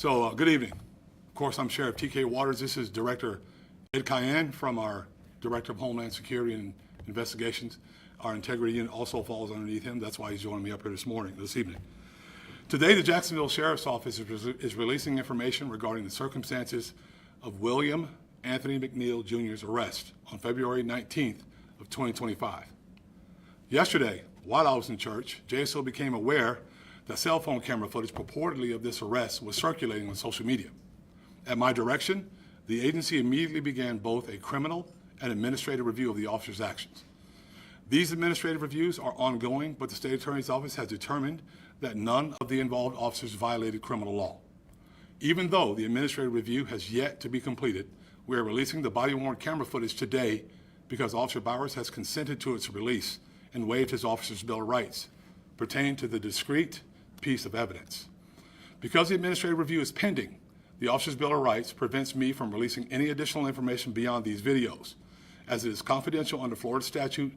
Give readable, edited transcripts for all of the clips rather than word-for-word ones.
Good evening. Of course, I'm Sheriff T.K. Waters. This is Director Ed Cayenne from our Director of Homeland Security and Investigations. Our integrity unit also falls underneath him. That's why he's joining me up here this evening. Today, the Jacksonville Sheriff's Office is releasing information regarding the circumstances of William Anthony McNeil Jr.'s arrest on February 19th of 2025. Yesterday, while I was in church, JSO became aware that cell phone camera footage purportedly of this arrest was circulating on social media. At my direction, the agency immediately began both a criminal and administrative review of the officer's actions. These administrative reviews are ongoing, but the State Attorney's Office has determined that none of the involved officers violated criminal law. Even though the administrative review has yet to be completed, we are releasing the body-worn camera footage today because Officer Bowers has consented to its release and waived his officer's bill of rights pertaining to the discrete piece of evidence. Because the administrative review is pending, the officer's bill of rights prevents me from releasing any additional information beyond these videos, as it is confidential under Florida Statute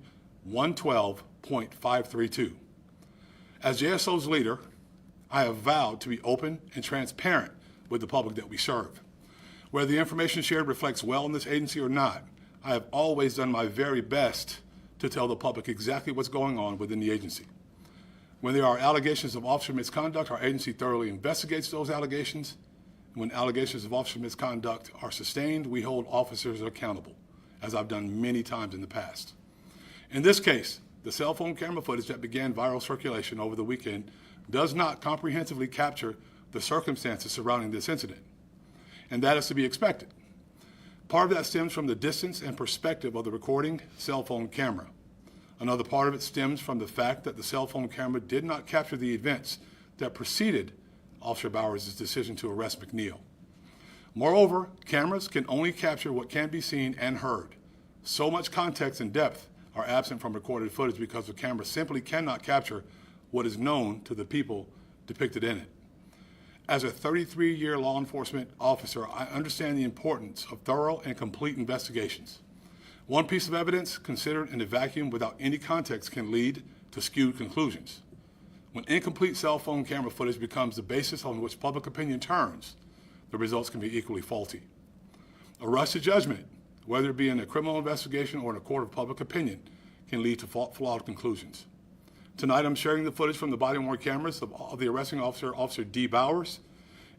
112.532. As JSO's leader, I have vowed to be open and transparent with the public that we serve. Whether the information shared reflects well in this agency or not, I have always done my very best to tell the public exactly what's going on within the agency. When there are allegations of officer misconduct, our agency thoroughly investigates those allegations. When allegations of officer misconduct are sustained, we hold officers accountable, as I've done many times in the past. In this case, the cell phone camera footage that began viral circulation over the weekend does not comprehensively capture the circumstances surrounding this incident, and that is to be expected. Part of that stems from the distance and perspective of the recording cell phone camera. Another part of it stems from the fact that the cell phone camera did not capture the events that preceded Officer Bowers' decision to arrest McNeil. Moreover, cameras can only capture what can be seen and heard. So much context and depth are absent from recorded footage because the camera simply cannot capture what is known to the people depicted in it. As a 33-year law enforcement officer, I understand the importance of thorough and complete investigations. One piece of evidence considered in a vacuum without any context can lead to skewed conclusions. When incomplete cell phone camera footage becomes the basis on which public opinion turns, the results can be equally faulty. A rush to judgment, whether it be in a criminal investigation or in a court of public opinion, can lead to flawed conclusions. Tonight, I'm sharing the footage from the body-worn cameras of the arresting officer, Officer D. Bowers,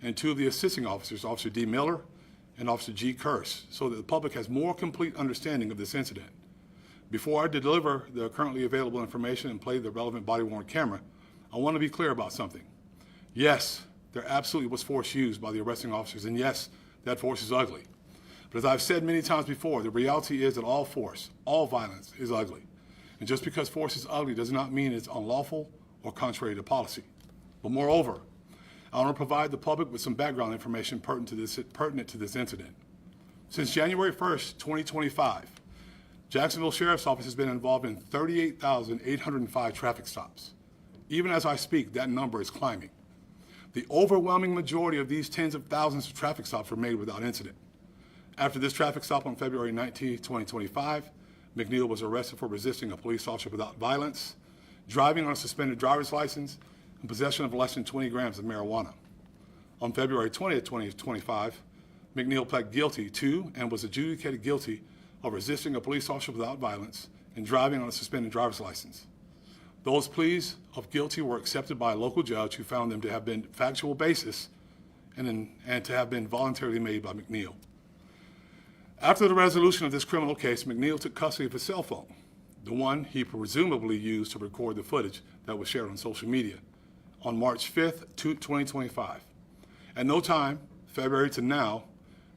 and two of the assisting officers, Officer D. Miller and Officer G. Curse, so that the public has more complete understanding of this incident. Before I deliver the currently available information and play the relevant body-worn camera, I want to be clear about something. Yes, there absolutely was force used by the arresting officers, and yes, that force is ugly. But as I've said many times before, the reality is that all force, all violence is ugly. And just because force is ugly does not mean it's unlawful or contrary to policy. But moreover, I want to provide the public with some background information pertinent to this incident. Since January 1st, 2025, Jacksonville Sheriff's Office has been involved in 38,805 traffic stops. Even as I speak, that number is climbing. The overwhelming majority of these tens of thousands of traffic stops were made without incident. After this traffic stop on February 19, 2025, McNeil was arrested for resisting a police officer without violence, driving on a suspended driver's license, and possession of less than 20 grams of marijuana. On February 20, 2025, McNeil pled guilty to and was adjudicated guilty of resisting a police officer without violence and driving on a suspended driver's license. Those pleas of guilty were accepted by a local judge who found them to have been factual basis and to have been voluntarily made by McNeil. After the resolution of this criminal case, McNeil took custody of his cell phone, the one he presumably used to record the footage that was shared on social media, on March 5th, 2025. At no time, February to now,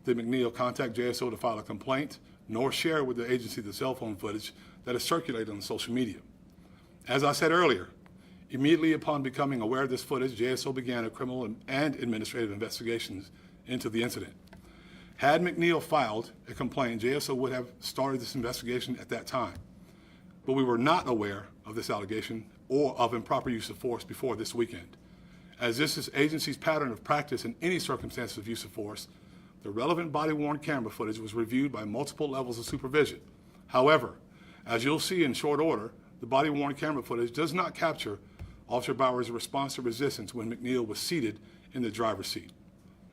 did McNeil contact JSO to file a complaint, nor share with the agency the cell phone footage that is circulated on social media. As I said earlier, immediately upon becoming aware of this footage, JSO began a criminal and administrative investigations into the incident. Had McNeil filed a complaint, JSO would have started this investigation at that time. But we were not aware of this allegation or of improper use of force before this weekend. As this is agency's pattern of practice in any circumstances of use of force, the relevant body-worn camera footage was reviewed by multiple levels of supervision. However, as you'll see in short order, the body-worn camera footage does not capture Officer Bowers' response to resistance when McNeil was seated in the driver's seat.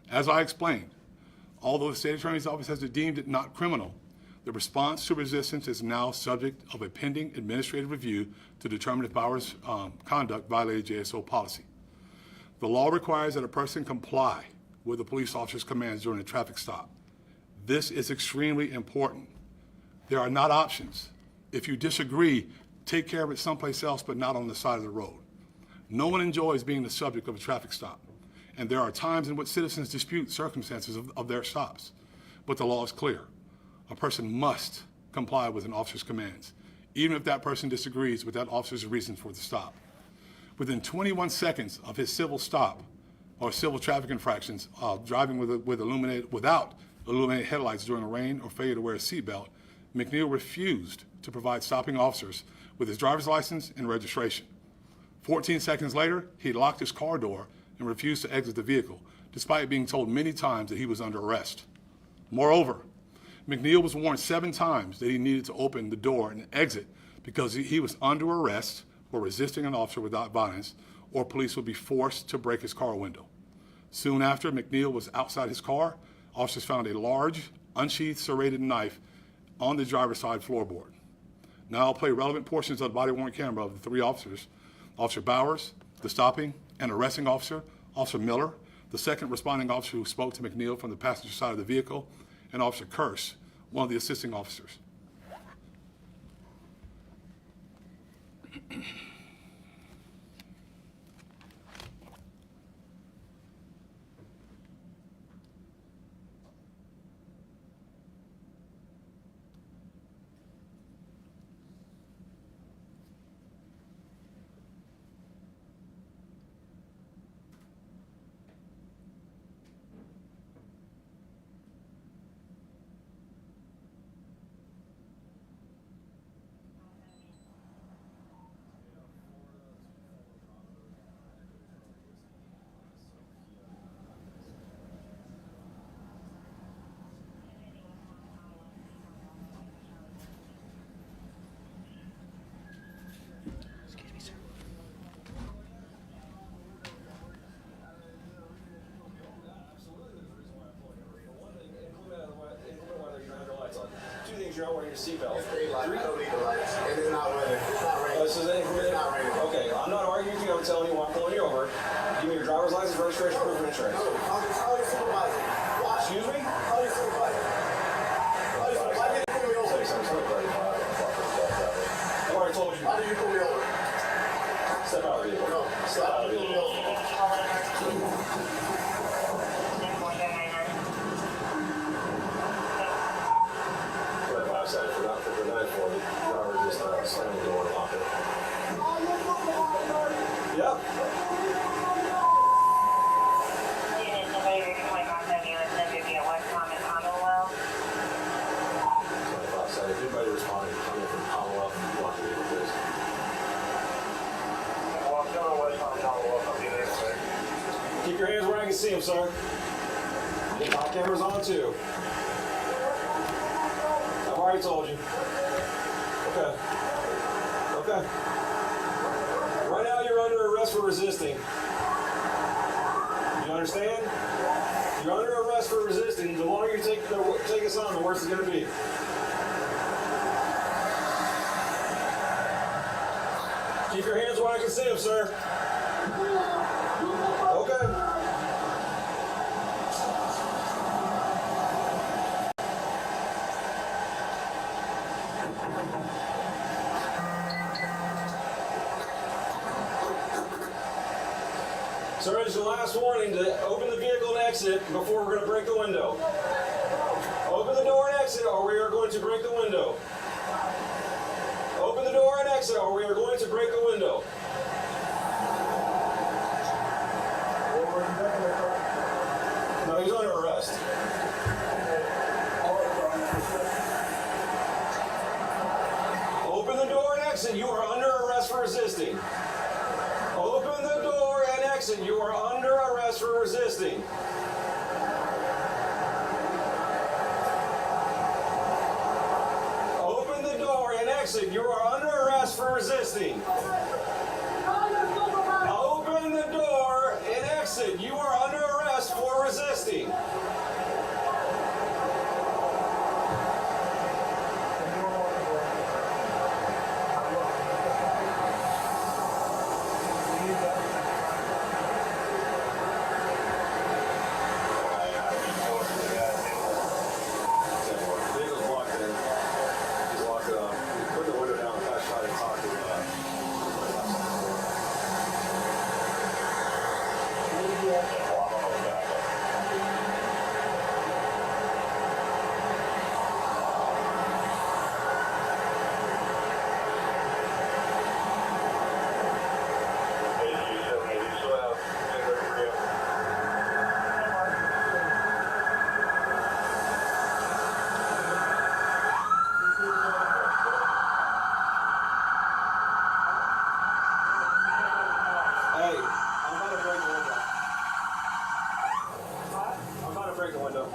As I explained, although the state attorney's office has deemed it not criminal, the response to resistance is now subject of a pending administrative review to determine if Bauer's conduct violated JSO policy. The law requires that a person comply with the police officer's commands during a traffic stop. This is extremely important. There are not options. If you disagree, take care of it someplace else, but not on the side of the road. No one enjoys being the subject of a traffic stop, and there are times in which citizens dispute circumstances of their stops, but the law is clear. A person must comply with an officer's commands, even if that person disagrees with that officer's reasons for the stop. Within 21 seconds of his civil stop or civil traffic infractions, driving without illuminated headlights during the rain or failure to wear a seatbelt, McNeil refused to provide stopping officers with his driver's license and registration. 14 seconds later, he locked his car door and refused to exit the vehicle, despite being told many times that he was under arrest. Moreover, McNeil was warned 7 times that he needed to open the door and exit because he was under arrest for resisting an officer without violence, or police would be forced to break his car window. Soon after McNeil was outside his car, officers found a large, unsheathed serrated knife on the driver's side floorboard. Now I'll play relevant portions of the body-worn camera of the 3 officers, Officer Bowers, the stopping and arresting officer, Officer Miller, the second responding officer who spoke to McNeil from the passenger side of the vehicle, and Officer Kearse, one of the assisting officers. You're not wearing your seatbelt. I don't need the lights. And it's not raining. It's not raining. This is It's not raining. Okay, I'm not arguing with you. I'm telling you why I'm pulling you over. Give me your driver's license, registration, proof of insurance. No, call your supervisor. Why? Excuse me? Call your supervisor. Call your supervisor. Why did you pull me over? I already told you. Why did you pull me over? Step out of the vehicle. No. Step out of the Pull me vehicle. over. I forgot to put the knife for me. Driver just slammed the door and locked it. Yep. If anybody responding, coming from Commonwealth, you want to be with this. Keep your hands where I can see them, sir. The top camera's on too. I've already told you. Okay. Okay. Right now you're under arrest for resisting. You understand? You're under arrest for resisting. The longer you take us on, the worse it's going to be. Keep your hands where I can see them, sir. Okay. Sir, it's the last warning to open the vehicle and exit before we're going to break the window. Open the door and exit or we are going to break the window. Open the door and exit or we are going to break the window. No, he's under arrest. Open the door and exit. You are under arrest for resisting. Open the door and exit. You are under arrest for resisting. Open the door and exit. You are under arrest for resisting. Open the door and exit. You are under arrest for resisting. resisting. Vehicle's locked in. Just lock it up. Put the window down and try to talk to Hey, I'm about to break the window. I'm about to break the window.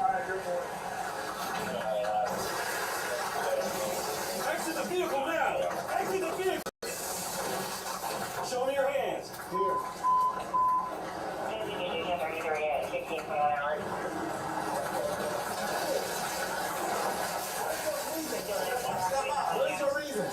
Exit the vehicle now! Exit the vehicle! Show me your hands. Here. What is your reason?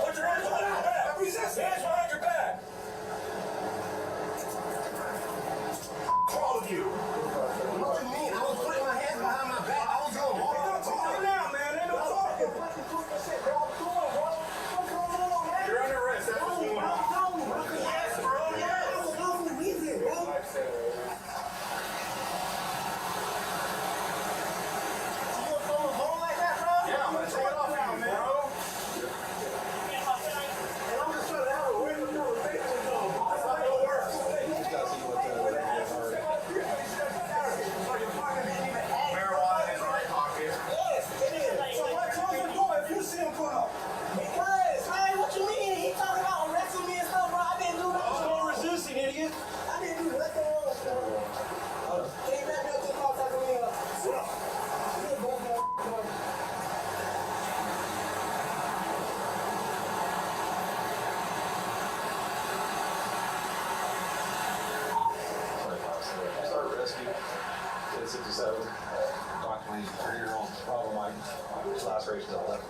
Put your hands behind your back. Resist. Hands behind your back. All of you. What do you mean? I was putting my hands behind my back. I was going Ain't no talking now, man. Ain't no talking. You're under arrest. That's what's going on. Yes, bro. Yes. Yeah, I'm gonna take it off now, man. Marijuana in my pocket. So why close the door if you see him come up? No resisting, idiot. Start rescue. 1067. Doc Lane, 30-year-old problem. My laceration is left.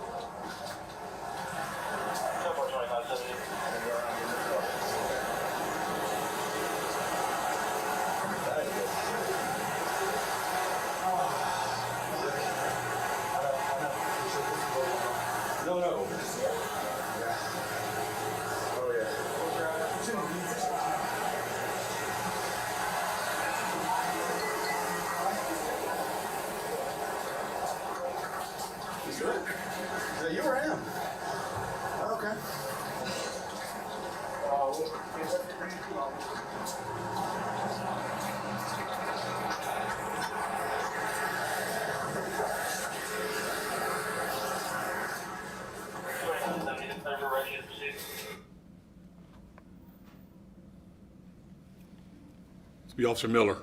No. Oh, yeah. He's good. Is that you or him? Okay. It's be Officer Miller.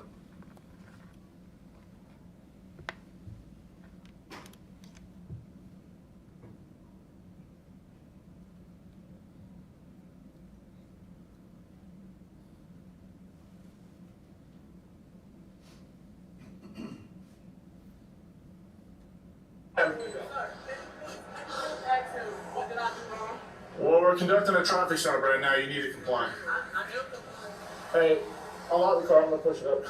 Well, we're conducting a traffic stop right now. You need to comply. Hey, I'll lock the car. I'm gonna push it up.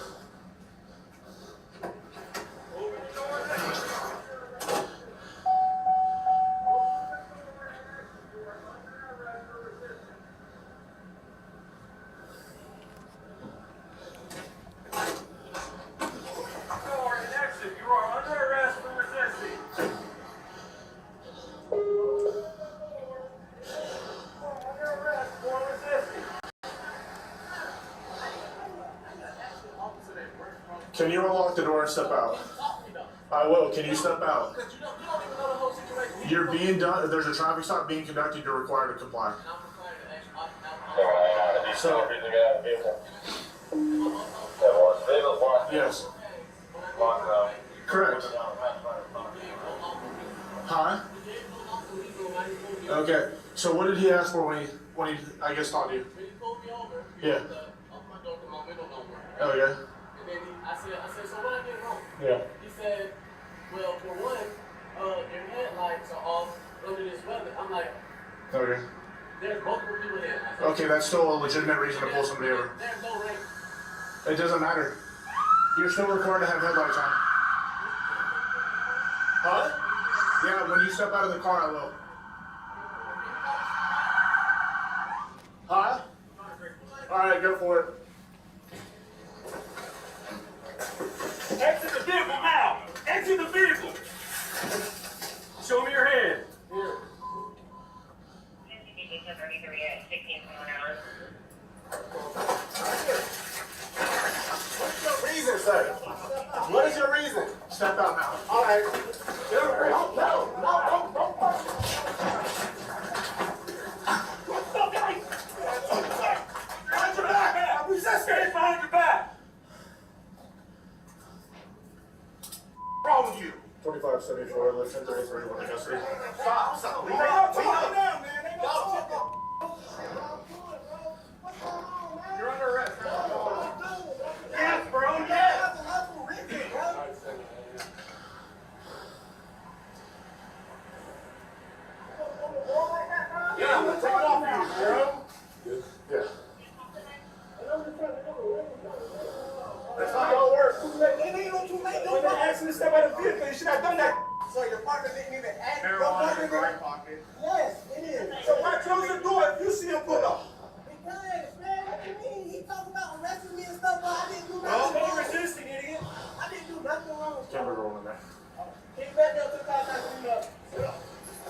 You are under arrest for resisting. Can you unlock the door and step out? I will. Can you step out? You're being done. There's a traffic stop being conducted. You're required to comply. So, yes. Correct. Huh? Okay, so what did he ask for when he I guess, talked to you? When he pulled me over, Yeah. opened my door because my window don't work. Oh, yeah? And then I said, so what I did wrong? Yeah. He said, well, for one, your headlights are off under this weather. I'm like, Okay. there's multiple people here. I said, Okay, that's still a legitimate reason to pull somebody over. There's no rain. It doesn't matter. You're still required to have headlights on. Huh? Yeah, when you step out of the car, I will. Huh? Alright, go for it. Exit the vehicle now! Exit the vehicle! Show me your hand. Here. What's your reason, sir? What is your reason? Step out now. Alright. Behind your back! I'm resisting behind your back! What's wrong with you? 2574, lift 1033, one in custody. Stop. We don't talk now, man. Ain't no talking. You're under arrest. Yes, bro. Yes. Yeah, I'm gonna take it off you, bro. Yeah. That's not how it works. It ain't no too late. When they asked me to step out of the vehicle, you should have done that. So your partner didn't even ask. Marijuana in your right pocket. Yes, it is. So why close the door if you see him pull up? Because, man, what you mean? He talking about arresting me and stuff, but I didn't do Well, nothing no wrong. resisting, idiot. I didn't do nothing wrong. Camera rolling in there. Can you back up to the car so I can clean up?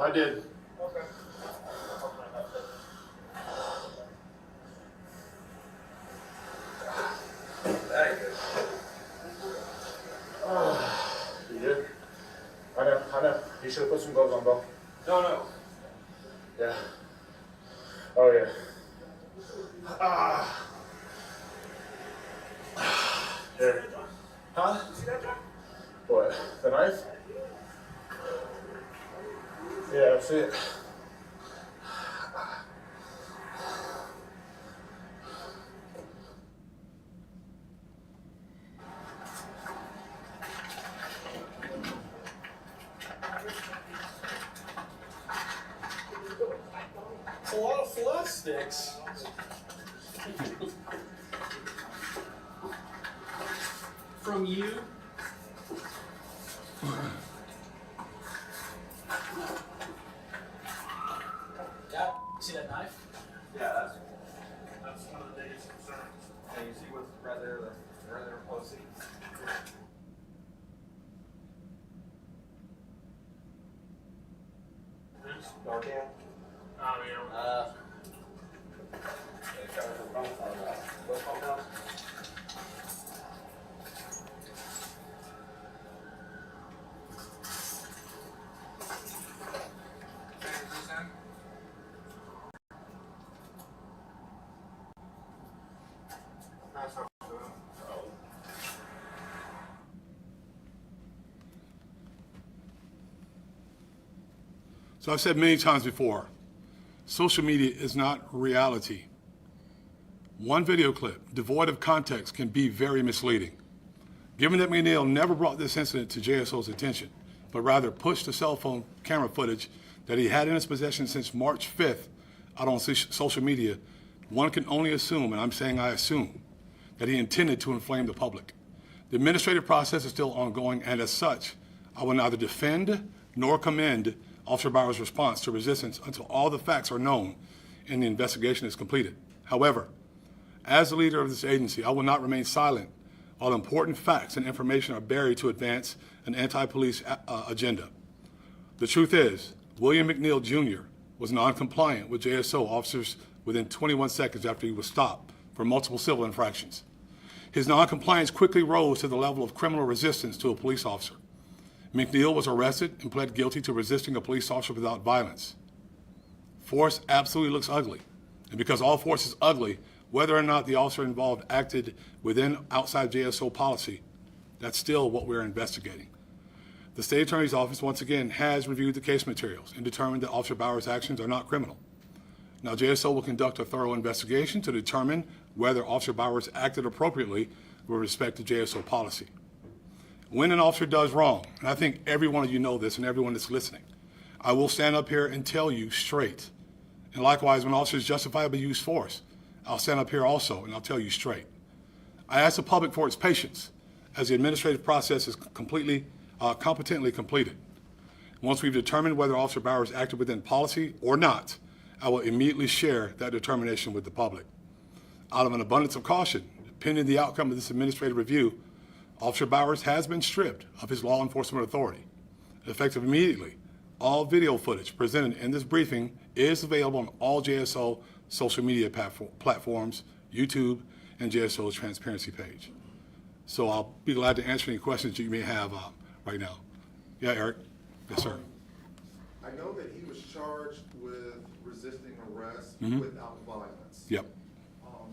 I did. You did? I know. You should have put some gloves on, bro. No. Yeah. Oh, yeah. Ah. Here. Huh? See that, John? What? The knife? Yeah, I see it. It's a lot of flush sticks. From you? Yeah, see that knife? Yeah, that's one of the biggest concerns. And you see what's right there, the right there, pussy. Narcan? What's called now? So I've said many times before, social media is not reality. One video clip devoid of context can be very misleading. Given that McNeil never brought this incident to JSO's attention, but rather pushed the cell phone camera footage that he had in his possession since March 5th out on social media, one can only assume, and I'm saying I assume, that he intended to inflame the public. The administrative process is still ongoing, and as such, I will neither defend nor commend Officer Bauer's response to resistance until all the facts are known and the investigation is completed. However, as the leader of this agency, I will not remain silent while important facts and information are buried to advance an anti-police agenda. The truth is, William McNeil Jr. was non-compliant with JSO officers within 21 seconds after he was stopped for multiple civil infractions. His non-compliance quickly rose to the level of criminal resistance to a police officer. McNeil was arrested and pled guilty to resisting a police officer without violence. Force absolutely looks ugly. And because all force is ugly, whether or not the officer involved acted within outside JSO policy, that's still what we're investigating. The State Attorney's Office, once again, has reviewed the case materials and determined that Officer Bauer's actions are not criminal. Now, JSO will conduct a thorough investigation to determine whether Officer Bowers acted appropriately with respect to JSO policy. When an officer does wrong, and I think every one of you know this and everyone that's listening, I will stand up here and tell you straight. And likewise, when officers justifiably use force, I'll stand up here also and I'll tell you straight. I ask the public for its patience as the administrative process is competently completed. Once we've determined whether Officer Bowers acted within policy or not, I will immediately share that determination with the public. Out of an abundance of caution, pending the outcome of this administrative review, Officer Bowers has been stripped of his law enforcement authority. Effective immediately, all video footage presented in this briefing is available on all JSO social media platforms, YouTube, and JSO's transparency page. So I'll be glad to answer any questions you may have right now. Yeah, Eric? Yes, sir. I know that he was charged with resisting arrest without violence. Yep.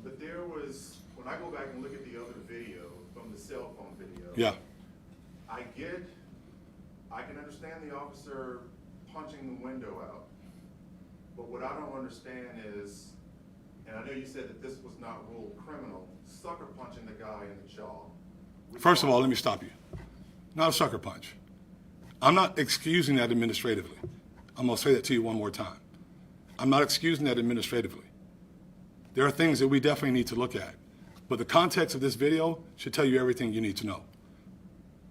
But there was, when I go back and look at the other video, from the cell phone video, Yeah. I can understand the officer punching the window out. But what I don't understand is, and I know you said that this was not ruled criminal, sucker punching the guy in the jaw. First of all, let me stop you. Not a sucker punch. I'm not excusing that administratively. I'm going to say that to you one more time. I'm not excusing that administratively. There are things that we definitely need to look at. But the context of this video should tell you everything you need to know.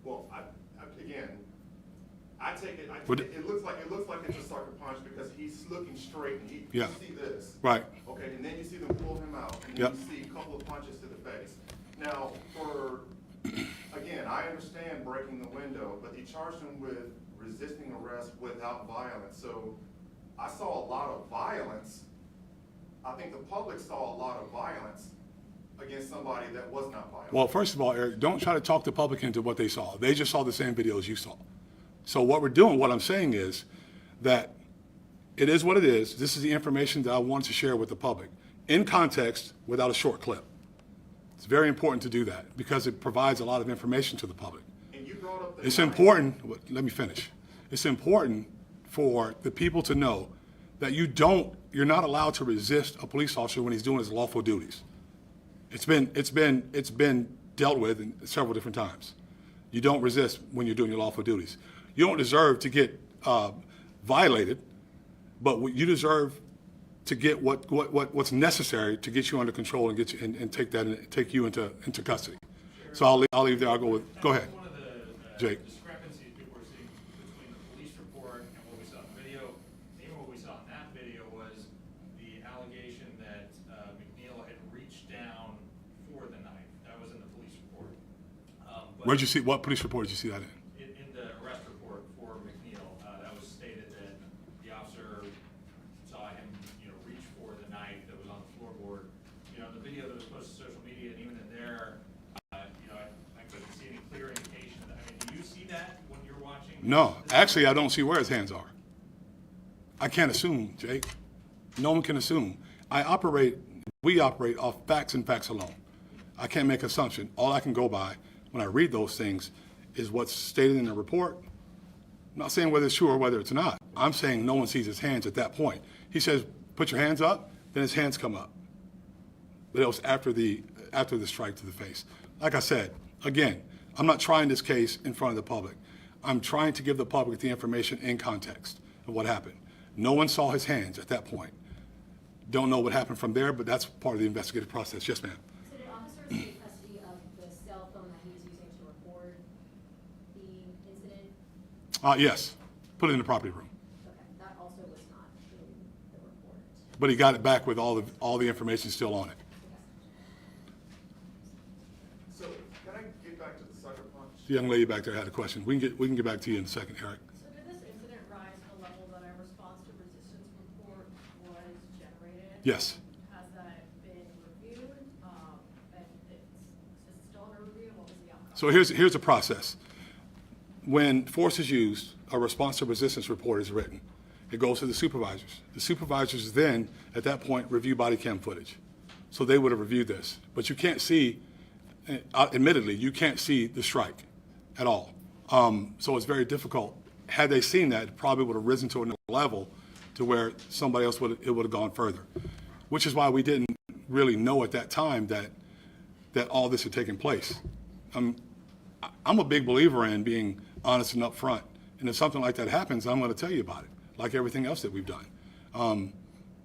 Well, again, I take it, Would it looks like it's a sucker punch because he's looking straight and Yeah. you see this. Right. Okay, and then you see them pull him out, and then Yep. you see a couple of punches to the face. Now, again, I understand breaking the window, but he charged him with resisting arrest without violence. So I saw a lot of violence. I think the public saw a lot of violence against somebody that was not violent. Well, first of all, Eric, don't try to talk the public into what they saw. They just saw the same videos you saw. So what we're doing, what I'm saying is that it is what it is. This is the information that I want to share with the public in context without a short clip. It's very important to do that because it provides a lot of information to the public. And you brought up the It's important, let me finish. It's important for the people to know that you're not allowed to resist a police officer when he's doing his lawful duties. It's been dealt with in several different times. You don't resist when you're doing your lawful duties. You don't deserve to get violated, but you deserve to get what's necessary to get you under control and get you and take you into custody. So I'll leave there. I'll go ahead. One of the Jake. discrepancies people were seeing between the police report and what we saw in the video, even what we saw in that video, was the allegation that McNeil had reached down for the knife. That was in the police report. But What police report did you see that in? in the arrest report for McNeil, that was stated that the officer saw him, reach for the knife that was on the floorboard. The video that was posted to social media, and even in there, I couldn't see any clear indication of that. I mean, do you see that when you're watching? No, actually, I don't see where his hands are. I can't assume, Jake. No one can assume. We operate off facts and facts alone. I can't make assumption. All I can go by when I read those things is what's stated in the report. I'm not saying whether it's true or whether it's not. I'm saying no one sees his hands at that point. He says, put your hands up, then his hands come up. But it was after the strike to the face. Like I said, again, I'm not trying this case in front of the public. I'm trying to give the public the information in context of what happened. No one saw his hands at that point. Don't know what happened from there, but that's part of the investigative process. Yes, ma'am. So did officers take custody of the cell phone that he was using to record the incident? Yes, put it in the property room. Okay, that also was not in the report. But he got it back with all the information still on it. So can I get back to the sucker punch? The young lady back there had a question. We can get back to you in a second, Eric. So did this incident rise to a level that a response to resistance report was generated? Yes. Has that been reviewed? And is it still under review? What was the outcome? So here's the process. When force is used, a response to resistance report is written. It goes to the supervisors. The supervisors then, at that point, review body cam footage. So they would have reviewed this. But you can't see, admittedly, you can't see the strike at all. So it's very difficult. Had they seen that, it probably would have risen to another level to where somebody else would have gone further, which is why we didn't really know at that time that all this had taken place. I'm a big believer in being honest and upfront, and if something like that happens, I'm going to tell you about it, like everything else that we've done.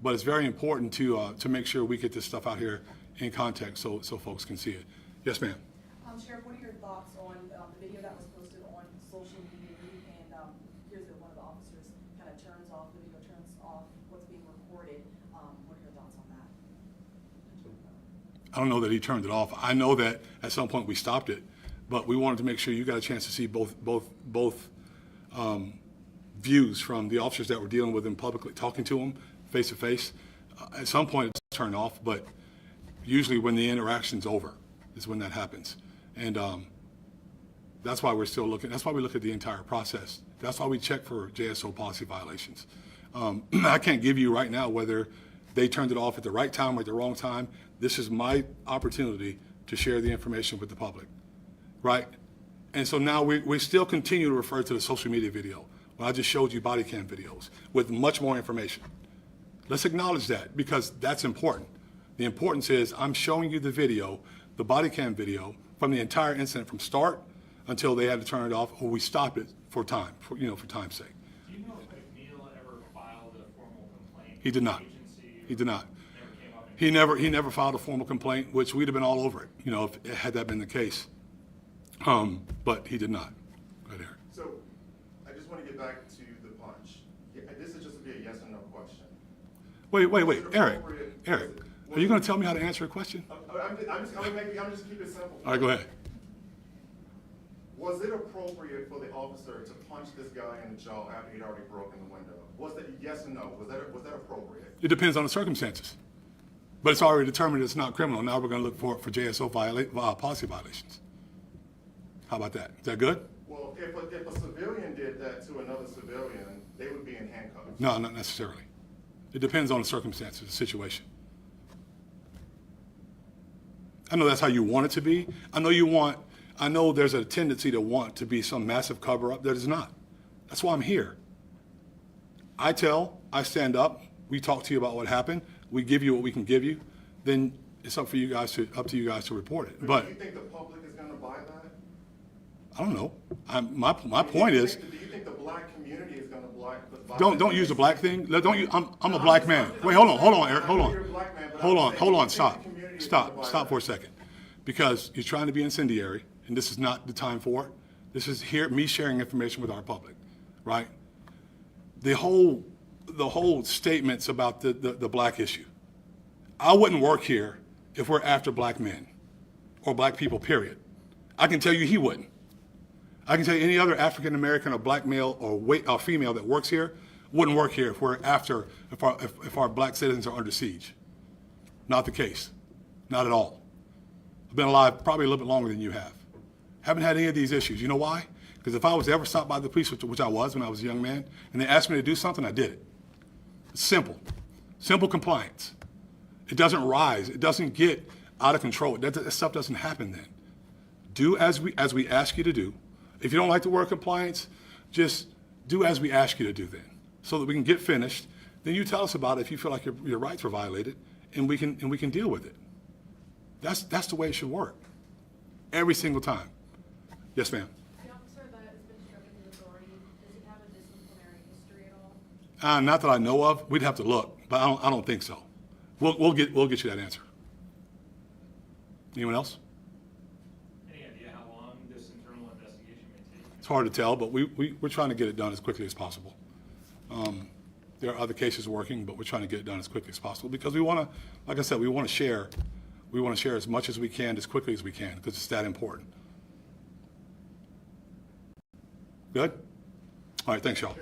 But it's very important to make sure we get this stuff out here in context so folks can see it. Yes, ma'am. Sheriff, what are your thoughts on the video that was posted on social media? And here's one of the officers kind of turns off, the video turns off what's being recorded. What are your thoughts on that? I don't know that he turned it off. I know that at some point we stopped it, but we wanted to make sure you got a chance to see both views from the officers that were dealing with him publicly, talking to him face to face. At some point it's turned off, but usually when the interaction's over is when that happens. And that's why we're still looking. That's why we look at the entire process. That's why we check for JSO policy violations. I can't give you right now whether they turned it off at the right time or at the wrong time. This is my opportunity to share the information with the public, right? And so now we still continue to refer to the social media video. Well, I just showed you body cam videos with much more information. Let's acknowledge that because that's important. The importance is I'm showing you the video, the body cam video, from the entire incident from start until they had to turn it off or we stopped it for time, for time's sake. Do you know if McNeil ever filed a formal complaint? He did not. He did not. He never filed a formal complaint, which we'd have been all over it, if had that been the case. But he did not. Right there. So I just want to get back to the punch. This is just to be a yes or no question. Wait, Eric, are you going to tell me how to answer a question? I'm just keep it simple. All right, go ahead. Was it appropriate for the officer to punch this guy in the jaw after he'd already broken the window? Was that yes or no? Was that appropriate? It depends on the circumstances. But it's already determined it's not criminal. Now we're going to look for JSO policy violations. How about that? Is that good? Well, if a civilian did that to another civilian, they would be in handcuffs. No, not necessarily. It depends on the circumstances, the situation. I know that's how you want it to be. I know there's a tendency to want to be some massive cover-up that is not. That's why I'm here. I stand up, we talk to you about what happened, we give you what we can give you, then it's up to you guys to report it. But do you think the public is going to buy that? I don't know. My point is, Do you think the black community is going to buy don't use the black thing. I'm a black man. Wait, hold on, Eric, hold on, stop for a second, because you're trying to be incendiary, and this is not the time for it. This is me sharing information with our public, right? The whole statements about the black issue. I wouldn't work here if we're after black men or black people, period. I can tell you he wouldn't. I can tell you any other African American or black male or female that works here wouldn't work here if our black citizens are under siege. Not the case. Not at all. I've been alive probably a little bit longer than you have. Haven't had any of these issues. You know why? Because if I was ever stopped by the police, which I was when I was a young man, and they asked me to do something, I did it. It's simple. Simple compliance. It doesn't rise. It doesn't get out of control. That stuff doesn't happen then. Do as we ask you to do. If you don't like the word compliance, just do as we ask you to do then, so that we can get finished. Then you tell us about it if you feel like your rights were violated, and we can deal with it. That's the way it should work. Every single time. Yes, ma'am. The officer that has been stricken with authority, does he have a disciplinary history at all? Not that I know of. We'd have to look, but I don't think so. We'll get you that answer. Anyone else? Any idea how long this internal investigation may take? It's hard to tell, but we're trying to get it done as quickly as possible. There are other cases working, but we're trying to get it done as quickly as possible because we want to, like I said, we want to share as much as we can as quickly as we can because it's that important. Good? All right, thanks, y'all.